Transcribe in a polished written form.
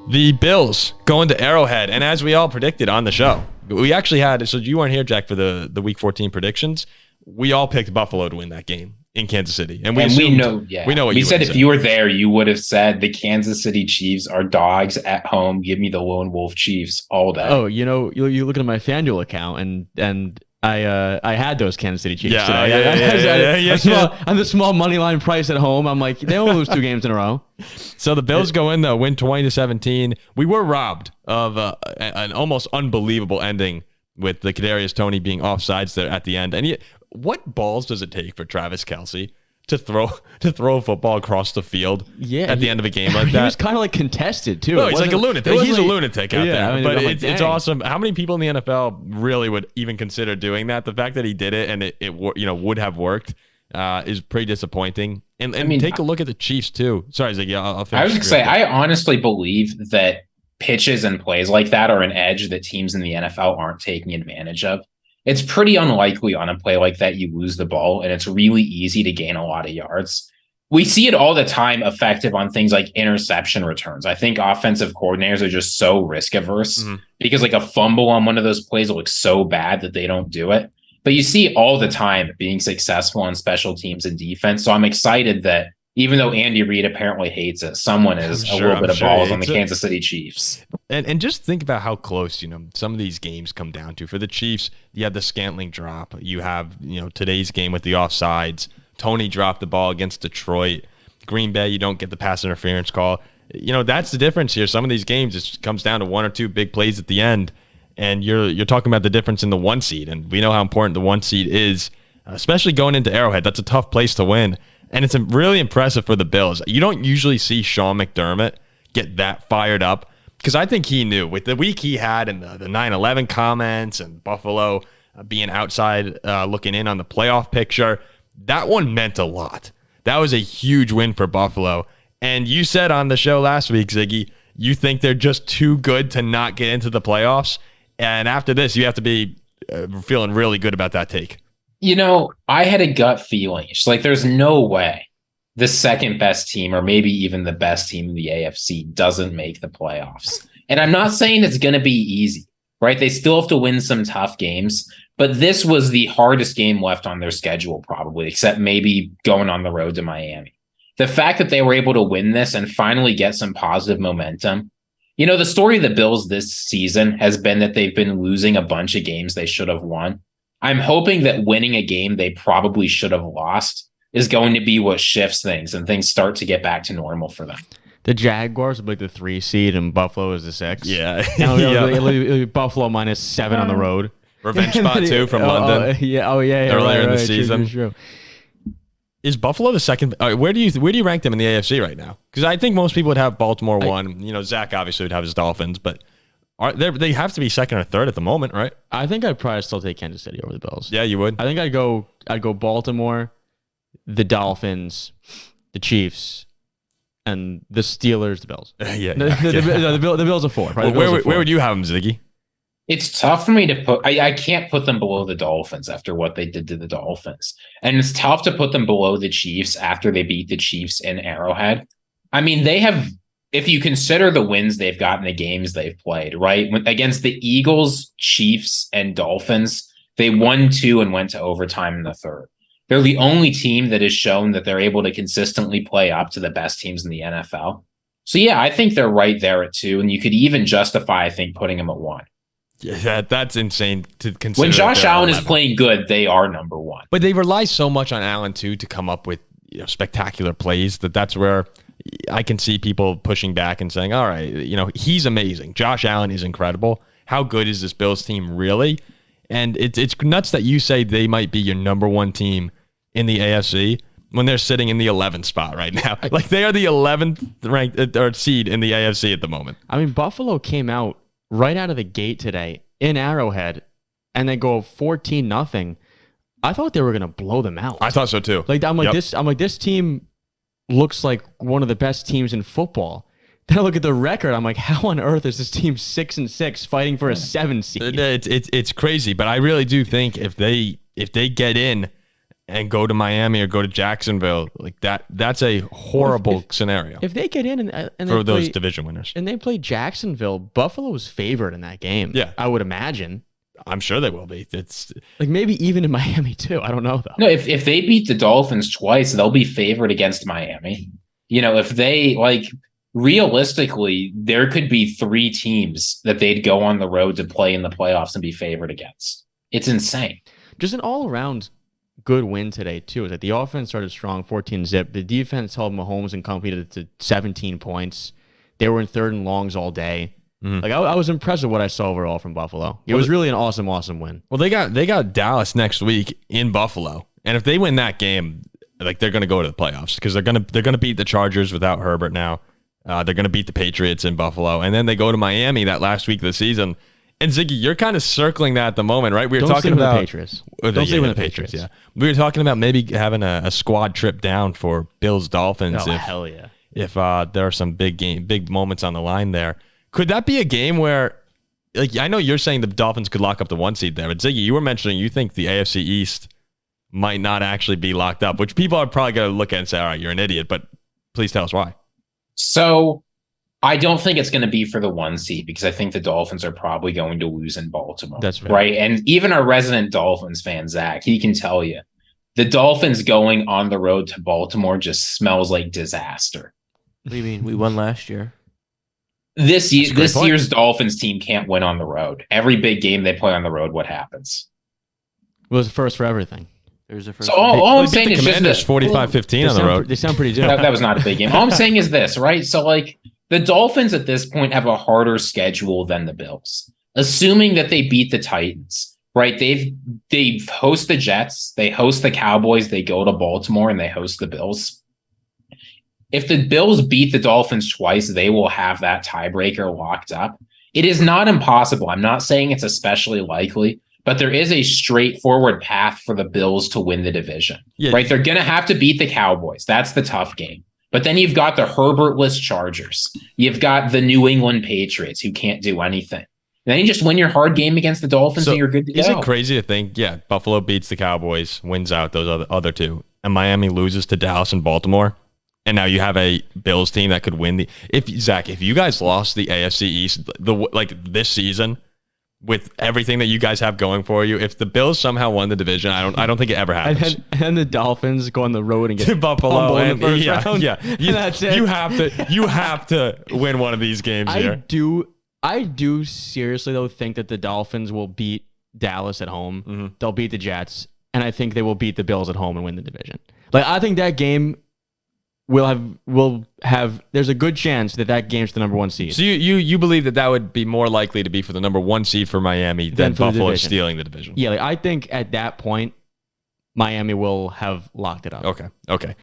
The Bills going to Arrowhead, and as we all predicted on the show, we actually had, so you weren't here, Jack, for the Week 14 predictions. We all picked Buffalo to win that game in Kansas City, and we know what we said. If you were there, you would have said the Kansas City Chiefs are dogs at home. Give me the Lone Wolf Chiefs all day. Oh, you look at my FanDuel account, and I had those Kansas City Chiefs today. On the small money line price at home, I'm like, they will lose 2 games in a row. So the Bills go in, though, win 20-17. We were robbed of an almost unbelievable ending with the Kadarius Toney being offsides there at the end. And what balls does it take for Travis Kelce to throw a football across the field at the end of a game like that? He was kind of like contested too. No, he's like a lunatic. He's a lunatic out there. I mean, but it's awesome. How many people in the NFL really would even consider doing that? The fact that he did it and it would have worked is pretty disappointing. And I mean, take a look at the Chiefs too. Sorry, Ziggy, I'll finish. I was going to say, I honestly believe that pitches and plays like that are an edge that teams in the NFL aren't taking advantage of. It's pretty unlikely on a play like that you lose the ball, and it's really easy to gain a lot of yards. We see it all the time effective on things like interception returns. I think offensive coordinators are just so risk averse because like a fumble on one of those plays will look so bad that they don't do it. But you see all the time being successful on special teams and defense. So I'm excited that even though Andy Reid apparently hates it, someone is a little bit of balls on the Kansas City Chiefs. And just think about how close, some of these games come down to. For the Chiefs, you have the Scantling drop. You have, today's game with the offsides. Toney dropped the ball against Detroit. Green Bay, you don't get the pass interference call. That's the difference here. Some of these games, it comes down to 1 or 2 big plays at the end. And you're talking about the difference in the 1 seed. And we know how important the 1 seed is, especially going into Arrowhead. That's a tough place to win. And it's really impressive for the Bills. You don't usually see Sean McDermott get that fired up, because I think he knew with the week he had and the 9/11 comments and Buffalo being outside looking in on the playoff picture, that one meant a lot. That was a huge win for Buffalo. And you said on the show last week, Ziggy, you think they're just too good to not get into the playoffs. And after this, you have to be feeling really good about that take. I had a gut feeling. It's like there's no way the second best team, or maybe even the best team in the AFC, doesn't make the playoffs. And I'm not saying it's going to be easy, right? They still have to win some tough games, but this was the hardest game left on their schedule probably, except maybe going on the road to Miami. The fact that they were able to win this and finally get some positive momentum. The story of the Bills this season has been that they've been losing a bunch of games they should have won. I'm hoping that winning a game they probably should have lost is going to be what shifts things and things start to get back to normal for them. The Jaguars will be the 3 seed and Buffalo is the 6. Yeah. It'll be Buffalo -7 on the road. Revenge spot too from London. Earlier in the season. True. Is Buffalo the second? Where do you rank them in the AFC right now? Because I think most people would have Baltimore 1. Zach obviously would have his Dolphins, but they have to be second or third at the moment, right? I think I'd probably still take Kansas City over the Bills. Yeah, you would. I think I'd go Baltimore, the Dolphins, the Chiefs, and the Steelers, the Bills. The Bills are 4. Right? Well, where would you have them, Ziggy? It's tough for me to put. I can't put them below the Dolphins after what they did to the Dolphins, and it's tough to put them below the Chiefs after they beat the Chiefs in Arrowhead. I mean, they have. If you consider the wins they've got in the games they've played, right? Against the Eagles, Chiefs, and Dolphins, they won 2 and went to overtime in the 3rd. They're the only team that has shown that they're able to consistently play up to the best teams in the NFL. So yeah, I think they're right there at 2, and you could even justify, I think, putting them at 1. Yeah, that's insane to consider. When Josh Allen is playing good, they are number 1. But they rely so much on Allen too to come up with spectacular plays that's where I can see people pushing back and saying, all right, he's amazing. Josh Allen is incredible. How good is this Bills team really? And it's nuts that you say they might be your number 1 team in the AFC when they're sitting in the 11th spot right now. Like they are the 11th ranked or seed in the AFC at the moment. I mean, Buffalo came out right out of the gate today in Arrowhead and they go 14-0. I thought they were going to blow them out. I thought so too. This team looks like one of the best teams in football. Then I look at the record. I'm like, how on earth is this team 6-6 fighting for a 7 seed? It's crazy, but I really do think if they get in, and go to Miami or go to Jacksonville. Like that's a horrible scenario if they get in and for those division winners. And they play Jacksonville, Buffalo was favored in that game. Yeah. I would imagine. I'm sure they will be. It's like maybe even in Miami too. I don't know though. No, if they beat the Dolphins twice, they'll be favored against Miami. If they realistically, there could be 3 teams that they'd go on the road to play in the playoffs and be favored against. It's insane. Just an all-around good win today, too. Is that the offense started strong, 14-zip. The defense held Mahomes and company to 17 points. They were in 3rd and longs all day. Mm-hmm. I was impressed with what I saw overall from Buffalo. It was really an awesome win. Well, they got Dallas next week in Buffalo, and if they win that game, they're going to go to the playoffs because they're going to beat the Chargers without Herbert now. They're going to beat the Patriots in Buffalo, and then they go to Miami that last week of the season. And Ziggy, you're kind of circling that at the moment, right? We were talking about the Patriots. Don't say the Patriots. Yeah, we were talking about maybe having a squad trip down for Bills Dolphins. Oh, hell yeah! If there are some big moments on the line there, could that be a game where, I know you're saying the Dolphins could lock up the 1 seed there, but Ziggy, you were mentioning you think the AFC East might not actually be locked up, which people are probably going to look at and say, "All right, you're an idiot," but please tell us why. So I don't think it's going to be for the 1 seed because I think the Dolphins are probably going to lose in Baltimore. That's right. And even our resident Dolphins fan, Zach, he can tell you the Dolphins going on the road to Baltimore just smells like disaster. What do you mean? We won last year. This year's Dolphins team can't win on the road. Every big game they play on the road, what happens? It was a first for everything. There's a first. So all I'm saying is just this. 45-15 on the road. They sound pretty good. That was not a big game. All I'm saying is this, right? So the Dolphins at this point have a harder schedule than the Bills, assuming that they beat the Titans, right? They host the Jets, they host the Cowboys, they go to Baltimore, and they host the Bills. If the Bills beat the Dolphins twice, they will have that tiebreaker locked up. It is not impossible. I'm not saying it's especially likely, but there is a straightforward path for the Bills to win the division, right? They're going to have to beat the Cowboys. That's the tough game. But then you've got the Herbertless Chargers. You've got the New England Patriots who can't do anything. And then you just win your hard game against the Dolphins and you're good to go. Is it crazy to think, Buffalo beats the Cowboys, wins out those other 2, and Miami loses to Dallas and Baltimore, and now you have a Bills team that could win if you guys lost the AFC East this season, with everything that you guys have going for you, if the Bills somehow won the division, I don't think it ever happens. And then the Dolphins go on the road and get to Buffalo in the first round. Yeah. That's it. You have to win one of these games here. I do seriously though think that the Dolphins will beat Dallas at home. Mm-hmm. They'll beat the Jets, and I think they will beat the Bills at home and win the division. I think that game will have there's a good chance that game's the number 1 seed. So you believe that would be more likely to be for the number 1 seed for Miami than Buffalo stealing the division? Yeah, I think at that point Miami will have locked it up. Okay.